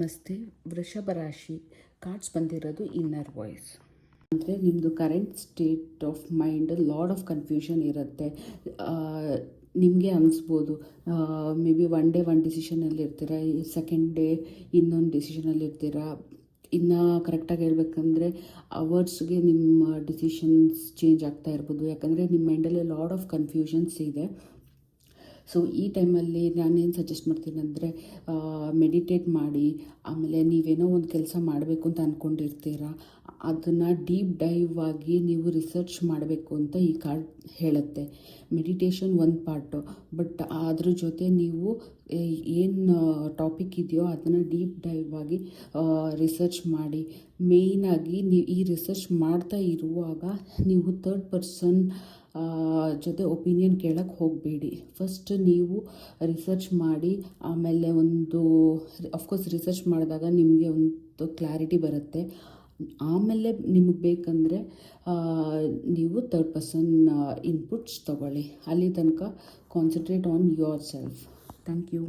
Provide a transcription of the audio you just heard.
ನಮಸ್ತೆ. ವೃಷಭ ರಾಶಿ ಕಾರ್ಡ್ಸ್ ಬಂದಿರೋದು ಇನ್ನರ್ ವಾಯ್ಸ್. ಅಂದರೆ ನಿಮ್ಮದು current state of mind lot of confusion ಇರುತ್ತೆ. ನಿಮಗೆ ಅನಿಸ್ಬೋದು ಮೇ ಬಿ ಒನ್ ಡೇ ಒಂದು ಡಿಸಿಷನಲ್ಲಿ ಇರ್ತೀರ, ಸೆಕೆಂಡ್ ಡೇ ಇನ್ನೊಂದು ಡಿಸಿಷನಲ್ಲಿ ಇರ್ತೀರ. ಇನ್ನು ಕರೆಕ್ಟಾಗಿ ಹೇಳ್ಬೇಕಂದ್ರೆ ಅವರ್ಸ್ಗೆ ನಿಮ್ಮ ಡಿಸಿಷನ್ಸ್ ಚೇಂಜ್ ಆಗ್ತಾ ಇರ್ಬೋದು, ಯಾಕಂದರೆ ನಿಮ್ಮ ಮೈಂಡಲ್ಲಿ ಲಾಡ್ ಆಫ್ ಕನ್ಫ್ಯೂಷನ್ಸ್ ಇದೆ. ಸೊ ಈ ಟೈಮಲ್ಲಿ ನಾನೇನು ಸಜೆಸ್ಟ್ ಮಾಡ್ತೀನಿ ಅಂದರೆ ಮೆಡಿಟೇಟ್ ಮಾಡಿ, ಆಮೇಲೆ ನೀವೇನೋ ಒಂದು ಕೆಲಸ ಮಾಡಬೇಕು ಅಂತ ಅಂದ್ಕೊಂಡಿರ್ತೀರ, ಅದನ್ನು ಡೀಪ್ ಡೈವ್ ಆಗಿ ನೀವು ರಿಸರ್ಚ್ ಮಾಡಬೇಕು ಅಂತ ಈ ಕಾರ್ಡ್ ಹೇಳುತ್ತೆ. ಮೆಡಿಟೇಷನ್ ಒಂದು ಪಾರ್ಟು, ಬಟ್ ಅದ್ರ ಜೊತೆ ನೀವು ಏನು ಟಾಪಿಕ್ ಇದೆಯೋ ಅದನ್ನು ಡೀಪ್ ಡೈವ್ ಆಗಿ ರಿಸರ್ಚ್ ಮಾಡಿ. ಮೇಯ್ನಾಗಿ ನೀವು ಈ ರಿಸರ್ಚ್ ಮಾಡ್ತಾ ಇರುವಾಗ ನೀವು ಥರ್ಡ್ ಪರ್ಸನ್ ಜೊತೆ ಒಪಿನಿಯನ್ ಕೇಳೋಕ್ಕೆ ಹೋಗಬೇಡಿ. ಫಸ್ಟ್ ನೀವು ರಿಸರ್ಚ್ ಮಾಡಿ, ಆಮೇಲೆ ಅಫ್ಕೋರ್ಸ್ ರಿಸರ್ಚ್ ಮಾಡಿದಾಗ ನಿಮಗೆ ಒಂದು ಕ್ಲಾರಿಟಿ ಬರುತ್ತೆ. ಆಮೇಲೆ ನಿಮಗೆ ಬೇಕಂದರೆ ನೀವು ಥರ್ಡ್ ಪರ್ಸನ್ ಇನ್ಪುಟ್ಸ್ ತೊಗೊಳ್ಳಿ. ಅಲ್ಲಿ ತನಕ concentrate on yourself. Thank you.